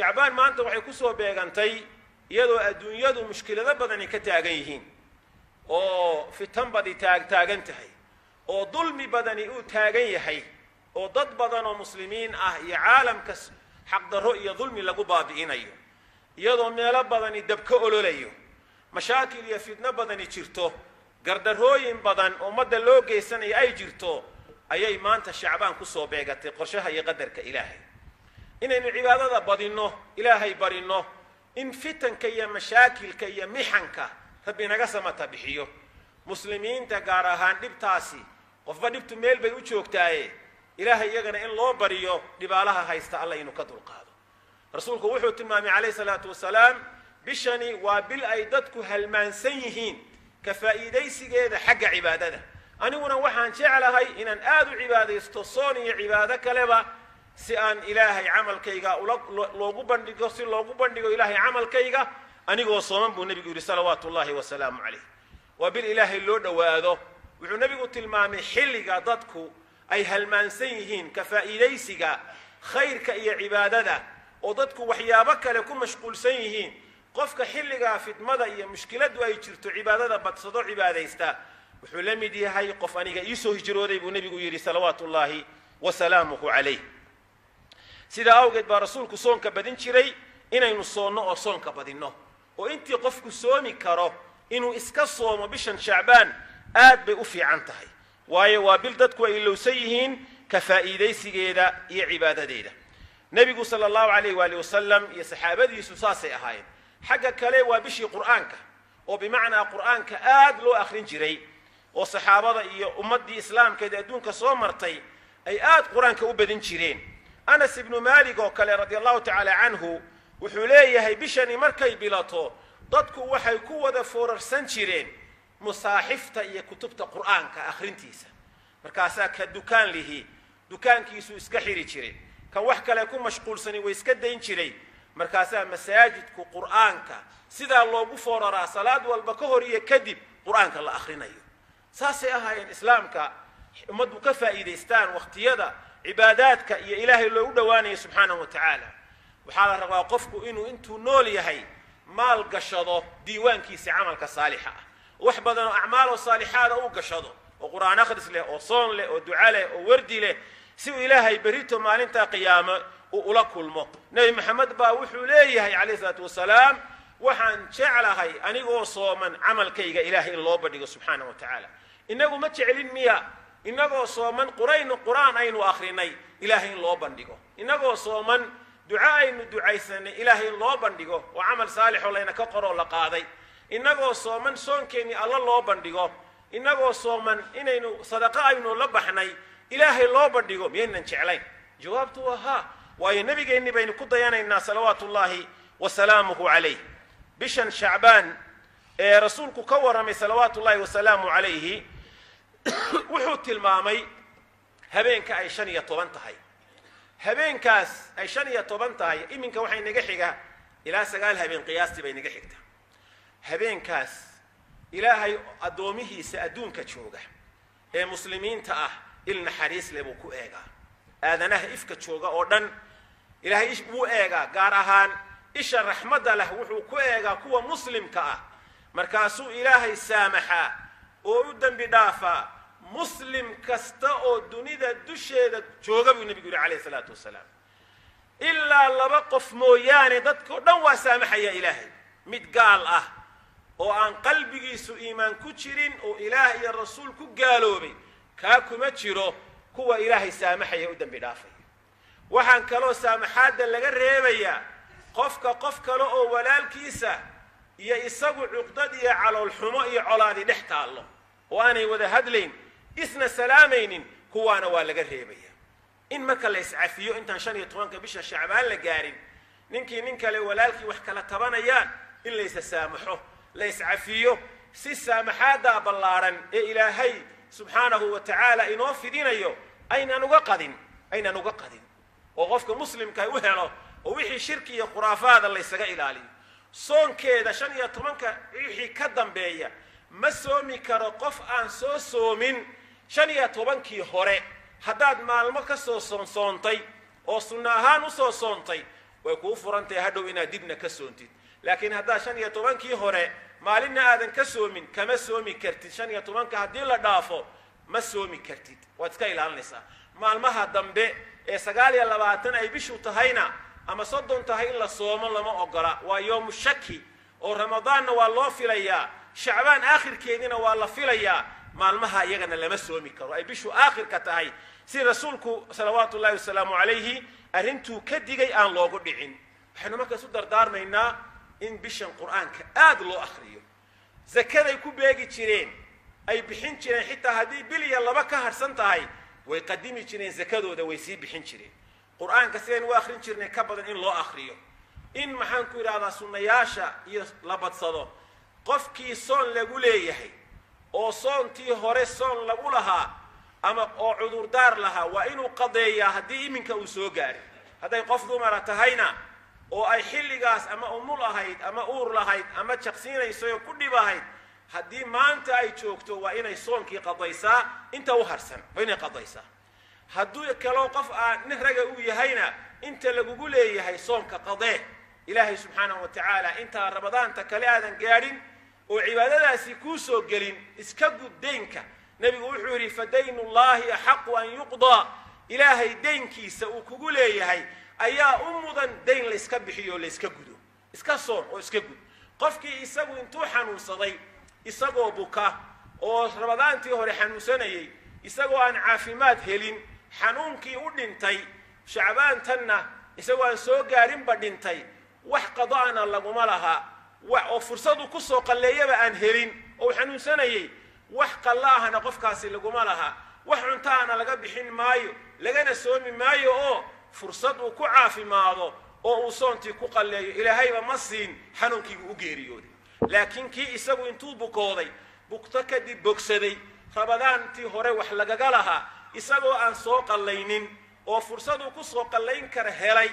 shacbaan maanta waxay ku soo beegantay iyadoo adduunyadu mushkilado badani ka taagan yihiin oo fitan badi taagan tahay oo dulmi badani uu taagan yahay oo dad badan oo muslimiin ah iyo caalamka xaqdarro iyo dulmi lagu baabi'inayo iyadoo meelo badani dab ka ololayo mashaakil iyo fitno badani jirto gardarooyin badan ummadda loo geysanayo ay jirto ayay maanta shacbaan ku soo beegatay qorshaha iyo qadarka ilaahay inaynu cibaadada badinno ilaahay barinno in fitanka iyo mashaakilka iyo mixanka rabbi naga samata bixiyo muslimiinta gaar ahaan dhibtaasi qofba dhibtu meel bay u joogtaaye ilaahay iyagana in loo bariyo dhibaalaha haysta alla inuu ka dulqaado rasuulku wuxuu tilmaamay calayhi salaatu wasalaam bishani waa bil ay dadku halmaansan yihiin ka faa'iidaysigeeda xagga cibaadada aniguna waxaan jeclahay inaan aad u cibaadaysto soon iyo cibaado kaleba si aan ilaahay camalkayga loogu bandhigo ilaahay camalkayga anigoo sooman buu nebigu yidhi salawaatu ullaahi wasalaamu calayh waa bil ilaahay loo dhowaado wuxuu nebigu tilmaamay xilliga dadku ay halmaansan yihiin ka faa'iidaysiga khayrka iyo cibaadada oo dadku waxyaabo kale ku mashquulsan yihiin qofka xilligaa fitmada iyo mushkiladu ay jirto cibaadada badsado cibaadaysta wuxuu la mid yahay qof aniga ii soo hijrooday buu nebigu yidhi salawaatu ullaahi wasalaamuhu calayh sidaa awgeed baa rasuulku soonka badin jiray inaynu soonno oo soonka badinno oo intii qofku soomi karo inuu iska soomo bishan shacbaan aad bay u fiican tahay waayo waa bil dadku ay ilowsan yihiin ka faa'iidaysigeeda iyo cibaadadeeda nebigu sala allahu calayh waali wasalam iyo saxaabadiisu saasay ahaayeen xagga kale waa bishii qur'aanka oo bimacnaa qur'aanka aad loo akhrin jiray oo saxaabada iyo ummaddii islaamkeeda adduunka soo martay ay aad qur'aanka u badin jireen anas ibnu maalik oo kale radia allahu tacaala canhu wuxuu leeyahay bishani markay bilato dadku waxay ku wada foorarsan jireen musaaxifta iyo kutubta qur'aanka akhrintiisa markaasaa ka dukaan lihi dukaankiisuu iska xiri jiray kan wax kale ku mashquulsani way iska dayn jiray markaasaa masaajidku qur'aanka sidaa loogu fooraraa salaad walba ka hor iyo kadib qur'aanka la akhrinayo saasay ahaayeen islaamka ummaddu ka faa'iidaystaan waqtiyada cibaadaadka iyo ilaahay loogu dhowaanayo subxaanahu wa tacaala waxaa la rabaa qofku inuu intuu nool yahay maal gashado diiwaankiisa camalka saalixa ah wax badan oo acmaal oo saalixaada uu gashado oo qur'aan akhris leh oo soon leh oo duca leh oo wardi leh si uu ilaahay berito maalinta qiyaamo uu ula kulmo nebi maxamed baa wuxuu leeyahay calayhi salaatu wasalaam waxaan jeclahay anigoo sooman camalkayga ilaahay in loo bandhigo subxaanahu wa tacaala inagu ma jeclin miya inagoo sooman qur'aan aynu akhrinay ilaahay in loo bandhigo inagoo sooman duca aynu ducaysanay ilaahay in loo bandhigo oo camal saalixoo layna ka qoroo la qaaday inagoo sooman soonkeenii alla loo bandhigo inagoo sooman inaynu sadaqo aynu la baxnay ilaahay loo bandhigo miyaynan jeclayn jawaabtu waa haa waayo nebigeenni baynu ku dayanaynaa salawaatu ullaahi wasalaamuhu calayh bishan shacbaan ee rasuulku ka warramay salawaatu ullaahi wasalaamu calayhi wuxuu tilmaamay habeenka ay 15 tahay habeenkaas ay 15 tahay iminka waxay naga xiga ilaa 9 habeen qiyaastii bay naga xigtaa habeenkaas ilaahay addoomihiisa adduunka jooga ee muslimiinta ah il naxariis leh buu ku eegaa aadanaha ifka jooga oo dhan ilaahay wuu eegaa gaar ahaan isha raxmadda leh wuxuu ku eegaa kuwa muslimka ah markaasuu ilaahay saamaxaa oo u dambi dhaafaa muslim kasta oo dunida dusheeda jooga buu nebigu yidhi calayhi salaatu wasalaam ilaa 2 qof mooyaane dadkao dhan waa saamaxaya ilaahay mid gaal ah oo aan qalbigiisu iimaan ku jirin oo ilaah iyo rasuul ku gaaloobay kaa kuma jiro kuwa ilaahay saamaxaya u dambi dhaafaya waxaan kaloo saamaxaadda laga reebayaa qofka qof kale oo walaalkiisa iyo isagu cuqdad iyo calool xumo iyo colaadi dhex taallo oo aanay wada hadlayn isna salaamaynin kuwaana waa laga reebaya in marka la iscafiyo intaan 15 bisha shacbaan la gaarin ninkii nin kale walaalkii wax kala tabanayaan in la isa saamaxo la iscafiyo si saamaxaadda ballaaran ee ilaahay subxaanahu wa tacaala inoo fidinayo aynaan uga qadin oo qofka muslimka u helo oo wixii shirki iyo khuraafaada la isaga ilaaliyo soonkeeda 15 wixii ka dambeeya ma soomi karo qof aan soo soomin 15kii hore haddaad maalmo ka soo soontay oo sunna ahaan u soo soontay way kuu furantay hadhow inaad dibna ka soontid laakiin haddaa 15kii hore maalinna aadan ka soomin kama soomi kartid 15ka haddii la dhaafo ma soomi kartid waad iska ilaalinaysaa maalmaha dambe ee 29 ay bishu tahayna ama 30 tahay in la soomo lama ogola waa yoomu shaki oo ramadaanna waa loo filayaa shacbaan aakhirkeedina waa la filayaa maalmaha iyagana lama soomi karo ay bishu aakhirka tahay si rasuulku salawaatullaahi wasalaamu calayhi arrintuu ka digay aan loogu dhicin waxaynu markaas u dardaarmaynaa in bishan qur'aanka aad loo akhriyo zakaday ku beegi jireen ay bixin jireen xitaa haddii bil iyo laba ka harsan tahay way qadimi jireen zakadooda way sii bixin jireen qur'aanka sideen u akhrin jirnay ka badan in loo akhriyo in maxaan ku idhahdaa sunnayaasha iyo la badsado qofkii soon lagu leeyahay oo soontii hore soon lagu lahaa ama oo cudurdaar lahaa waa inuu qadeeyaa haddii iminka uu soo gaaray hadday qof dumara tahayna oo ay xilligaas ama umul ahayd ama uur lahayd ama jaqsiinayso oo ku dhibahayd haddii maanta ay joogto waa inay soonkii qadaysaa inta u harsan waa inay qadaysaa hadduu kaloo qof aan nin raga u yahayna inta lagugu leeyahay soonka qadee ilaahay subxaanahu wa tacaala intaa ramadaanta kale aadan gaadhin oo cibaadadaasi kuu soo gelin iska gud deynka nebigu wuxuu yidhi fadaynullaahi axaqu an yuqdaa ilaahay deynkiisa uu kugu leeyahay ayaa u mudan deyn layska bixiyo layska gudo iska soon oo iska gud qofkii isagu intuu xanuunsaday isagoo buka oo ramadaantii hore xanuunsanayay isagoo aan caafimaad helin xanuunkii u dhintay shacbaantanna isagoo aan soo gaarinba dhintay wax qadaana laguma laha oo fursadu ku soo qalleeyaba aan helin oo xanuunsanayay wax qallaahana qofkaasi laguma laha wax cuntaana laga bixin maayo lagana soomi maayo oo fursad uu ku caafimaado oo uu soontii ku qalleeyo ilaahayba ma siin xanuunkiigu u geeriyooday laakiin kii isagu intuu bukooday bugto kadib bogsaday ramadaantii hore wax lagaga lahaa isagoo aan soo qallaynin oo fursaduu ku soo qallayn kara helay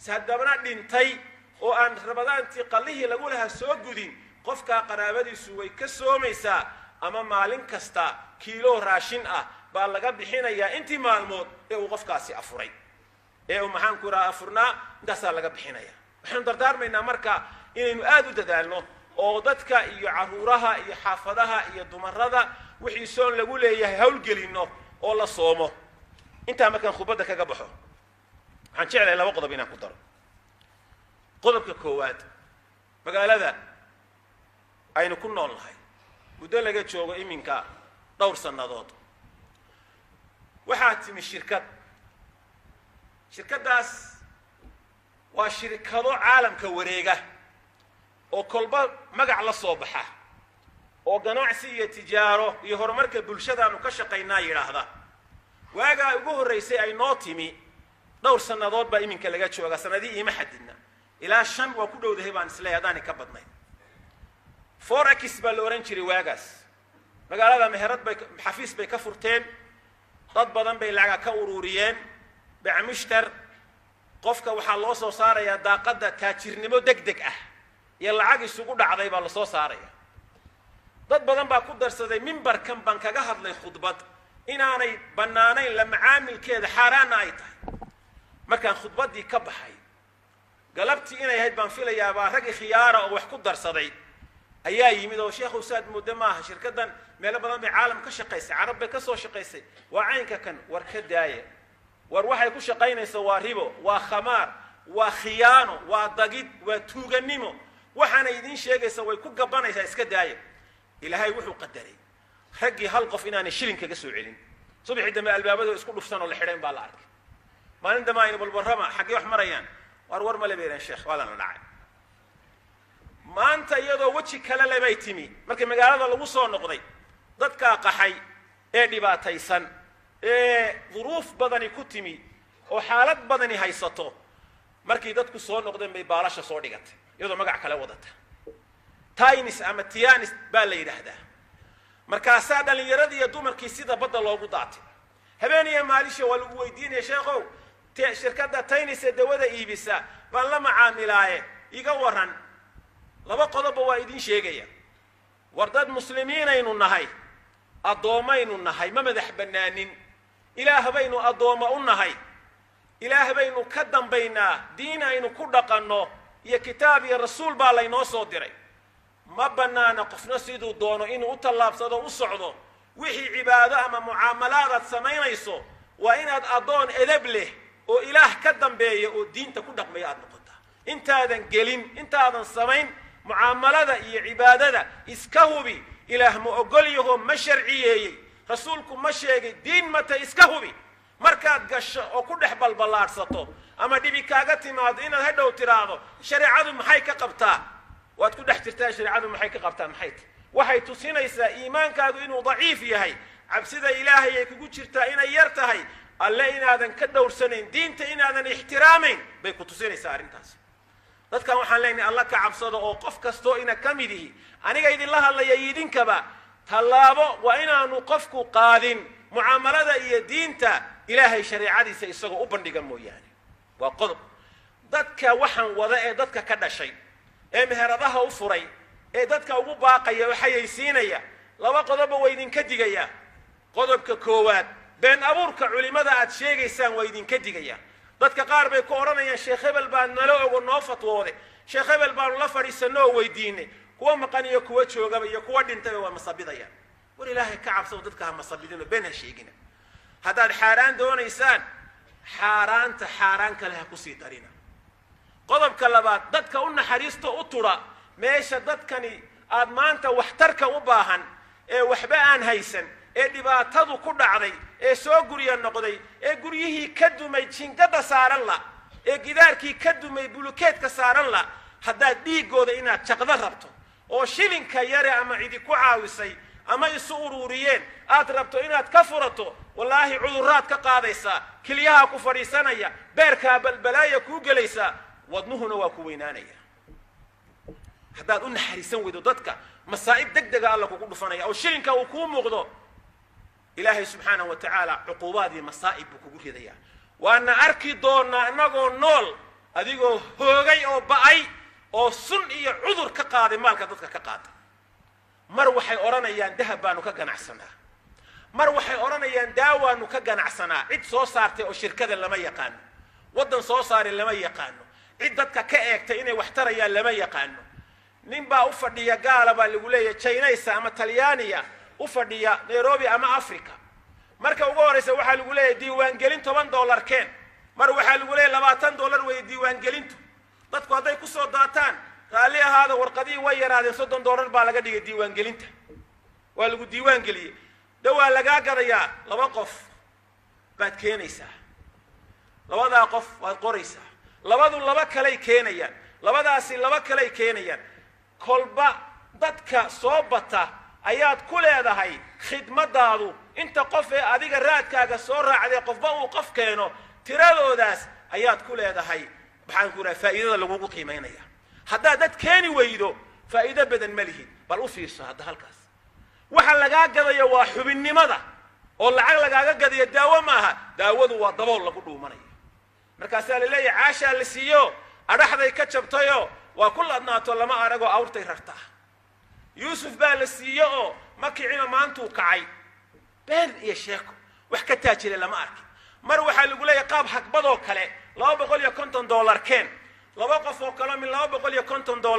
haddabana dhintay oo aan ramadaantii qallihii lagu lahaa soo gudin qofkaa qaraabadiisu way ka soomaysaa ama maalin kasta kiilo raashin ah baa laga bixinayaa intii maalmood ee uu qofkaasi afuray ee uu maxaan ku idhaha afurnaa intaasaa laga bixinaya waxaanu dardaarmaynaa marka inaynu aad u dadaalno oo dadka iyo carruuraha iyo xaafadaha iyo dumarada wixii soon lagu leeyahay hawlgelinno oo la soomo intaa markaan khudbadda kaga baxo waxaan jeclahay 2 qodob inaan ku daro qodobka koowaad magaalada aynu ku nool nahay muddo laga joogo iminka dhowr sannadood waxaa timi shirkaddaas waa shirkado caalamka wareega oo kolba magac la soo baxa oo ganacsi iyo tijaaro iyo horumarka bulshadaanu ka shaqaynaa yidhaahda waagaa ugu horraysay ay noo timi dhowr sannadood baa iminka laga jooga sanadii iima xadidna ilaa 5 waa ku dhowdahay baan isleeyahay haddaanay ka badnayn forex baa la oran jiray waagaas magaalada meherad bay xafiis bay ka furteen dad badan bay lacag ka ururiyeen bacmushtar qofka waxaa loo soo saarayaa daaqada taajirnimo degdeg ah iyo lacag isugu dhacday baa la soo saaraya dad badan baa ku darsaday mimbarkan baan kaga hadlay khudbad inaanay bannaanayn la macaamilkeeda xaaraana ay tahay markaan khudbaddii ka baxay galabtii inay ahayd baan filayaa baa rag khiyaara oo wax ku darsaday ayaa yimid oo sheekhu saad muddo maaha shirkaddan meelo badan bay caalam ka shaqaysay carab bay ka soo shaqaysay waa caynka kan war ka daaya war waxay ku shaqaynaysaa waa ribo waa khamaar waa khiyaano waa dagid waa tuuganimo waxaana idiin sheegaysa way ku gabanaysaa iska daaya ilaahay wuxuu qadaray raggii hal qof inaanay shilin kaga soo celin subaxii dambe albaabada isku dhufsan oo la xidhayn baa la arkay maalin dambe aynu balbarrama xaggee wax marayaan war ma lebeereen sheekh waa lana dhacay maanta iyadoo weji kale lebay timi markii magaalada lagu soo noqday dadkaa qaxay ee dhibaataysan ee duruuf badani ku timi oo xaalad badani haysato markii dadku soo noqdeen bay baalasha soo dhigatay iyadoo magac kale wadata tainis ama tianis baa la yidhaahdaa markaasaa dhallinyaradii iyo dumarkii sida badda loogu daatay habeen iyo maalisha waa lagu weydiinaya sheekhow shirkadda tainis ee dawada iibisa baan la macaamilaaye iga waran 2 qodobba waa idiin sheegaya war dad muslimiinaynu nahay addoomaynu nahay ma madax bannaanin ilaah baynu addooma u nahay إله بينو كدن بينا دينا إنو كل قنو يا كتاب يا رسول بالله نوصو دري ما بنانا قفنا سيدو دونو إنو أطلاب صدو أصعدو وحي عبادة أما معاملات سمين يسو وإن أدون إذبله وإله كدن بيه ودين تكون دق مياد نقطة انت هذا قلين انت هذا سمين معاملة يا عبادة إسكهبي إله مؤقليهم مشرعيه رسولكم مشيغي دين متى إسكهبي markaad gasho oo ku dhex balbalaarsato ama dhibi kaaga timaado inaad hadhow tiraado shariicadu maxay ka qabtaa waad ku dhex jirtaa shariicadu maxay ka qabtaa maxay waxay tusinaysaa iimaankaagu inuu daciif yahay cabsida ilaahay ay kugu jirtaa inay yar tahay alle inaadan ka dhowrsanayn diinta inaadan ixtiraamayn bay ku tusinaysaa arrintaas dadkan waxaan leenahay alla ka cabsado oo qof kastoo ina ka mid yihi aniga idinla hadlaya idinkaba tallaabo waa inaanu qofku qaadin mucaamalada iyo diinta إلهي شريعتي سيسوق أبندق موياني وقضب ذاتك وحن وذا ذاتك كذا شيء مهرضها أفري ذاتك أبو باقي وحي سينيا لو قضب ويدين كدجيا قضب ككوات بين أبورك علماء أتشيء إنسان ويدين كدجيا ذاتك قارب كورانا يا شيخ بالبان نلوع ونوفط وذي شيخ بالبان لفري سنو ويديني كوا مقاني يكوت شو قبل يكوت انتبه ومصابيضيا ولله كعب صوتك هم مصابيدين بين هالشيء هذا الحاران دون إنسان حاران كلها كسي ترينا قضب كلابات ضدك قلنا حريستو أطرا ماشى ضدكني أدمانك واحترك وباهن وحبان هيسن دباتضو كل عري سو قريا النقدي قريه كدو ما يتشين قد صار الله جداركي كدو ما يبلوكيت كسار الله هذا ديجو ده إنا تقدر ربطه أو شيلين كياري أما عيدي كعاوسي أما يسوروريين أتربطو إنا تكفرتو والله عذرات كقاضيسا كليها كفريسانيا بيركا بالبلايا كوجليسا وضنه نواكوينانيا حتى قلنا حريسان ودودتك مصائب دقدقة الله كوكو فانيا أو شيلين كوكو مغضو إلهي سبحانه وتعالى عقوبات مصائب كوكو كذيا وأن أركي دورنا نقول نول أديكو هوغي أو بأي أو سنئي عذر كقاضي مالك ضدك كقاضي مروحي أورانيان دهبانو كغنعسنا مروحي أورانيان داوانو كغنعسنا عد سو صارتي أو شركة لما يقانو ودن سو صاري لما يقانو عدتك كأيكتا إني واحتريان لما يقانو نيمبا أفرديا قالبا لقولي تشاينيسا أما تليانيا أفرديا نيروبي أما أفريكا marka ugu horeysa waxa lagu leeyahay diiwaan gelinta $1 keen mar waxa lagu leeyahay $20 way diiwaan gelintu dadku haday ku soo daataan qaali ahaada warqadii way yaraadeen $30 baa laga dhigay diiwaan gelinta waa lagu diiwaan geliyay dawaa laga gadayaa laba qof baad keenaysaa labada qof waad qoraysaa labadu laba kale keenayaan labadaasi laba kale keenayaan kolba dadka soo bata ayaad ku leedahay khidmadaadu inta qof ee adiga raadkaaga soo raacday qofba uu qof keeno tiradoodaas ayaad ku leedahay waxaan ku raay faa'iidada lagu qiimeynaya hadaa dad keeni weydo faa'iido badan ma lihid bal u fiirso hada halkaas waxa laga gadayo waa xubinnimada oo lacag lagaaga gadayo daawo maaha daawadu waa dabool lagu dhuumanayo markaas la leeyahay caasha la siiyo araxday ka jabtayo waa kul adnaato lama arago awrtay rartaa يوسف بالسيو مكيعنا مانتو كعي بين يا شيخو وحكا تاجر لما أركي مروحة اللي يقول لي قاب حق بدو كله لو بقول يا $10 كين لو وقف فوق كلامي لو بقول يا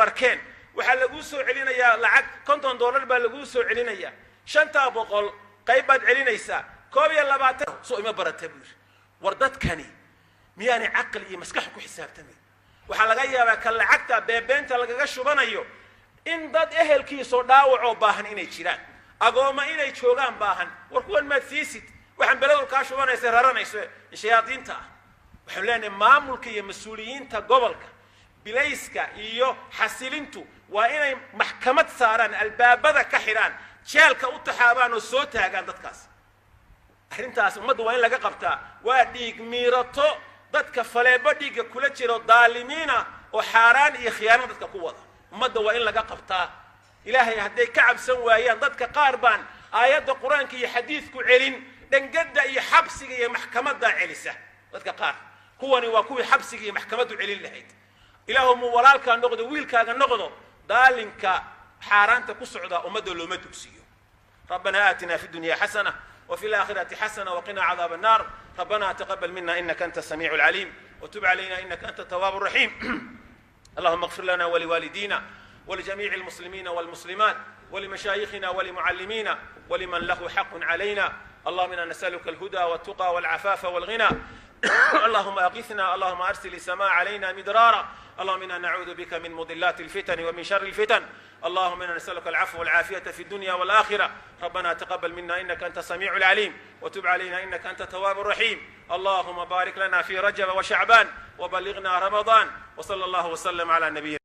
$10 كين وحلقوسو علينا يا لعق $10 بلقوسو علينا يا شنتا بقول قيبد علينا يسا كوبي يلا بعت سوء ما برتبير وردت كني مياني عقلي مسكحكو حساب تمي وحلقيا بكل عقتا بينت لقى شو بنايو إن ضد أهلكيسو داوعو باهن إني جيران أقوما إني جوغان باهن وركوان ما تثيسيت وحن بلدو كاشوان يسيراران الشياطين تا وحن لأن مامولكي مسؤوليين تا قبلك بليسكا إيو حسيلينتو وإني محكمة ساران البابدا كحيران جالكا وطحابان وصوتها قان دادكاس أحرمتاس مدو وإن لقا قبتا واديق ميرتو دادك فليبا ديق كولتشيرو ظالمينا وحاران إخيانا دادك قوة مدة وإن لقى قبطا إلهي هدي كعب سوايان ضدك قاربان آيات القرآن كي حديثك علين دنقد إي حبسك إي محكمة دا علسة ضدك قار كواني وكوي حبسك إي محكمة علين لهيد إله مولالك النقض ويلك النقض دالنك حارانتك السعودة ومدى لو مدى سيو ربنا آتنا في الدنيا حسنة وفي الآخرة حسنة وقنا عذاب النار. ربنا تقبل منا إنك أنت السميع العليم وتب علينا إنك أنت التواب الرحيم. اللهم اغفر لنا ولوالدينا ولجميع المسلمين والمسلمات ولمشايخنا ولمعلمينا ولمن له حق علينا. اللهم إنا نسألك الهدى والتقى والعفاف والغنى. اللهم أغثنا، اللهم أرسل السماء علينا مدرارا. اللهم إنا نعوذ بك من مضلات الفتن ومن شر الفتن. اللهم إنا نسألك العفو والعافية في الدنيا والآخرة. ربنا تقبل منا إنك أنت السميع العليم وتب علينا إنك أنت التواب الرحيم. اللهم بارك لنا في رجب وشعبان وبلغنا رمضان. وصلى الله وسلم على نبينا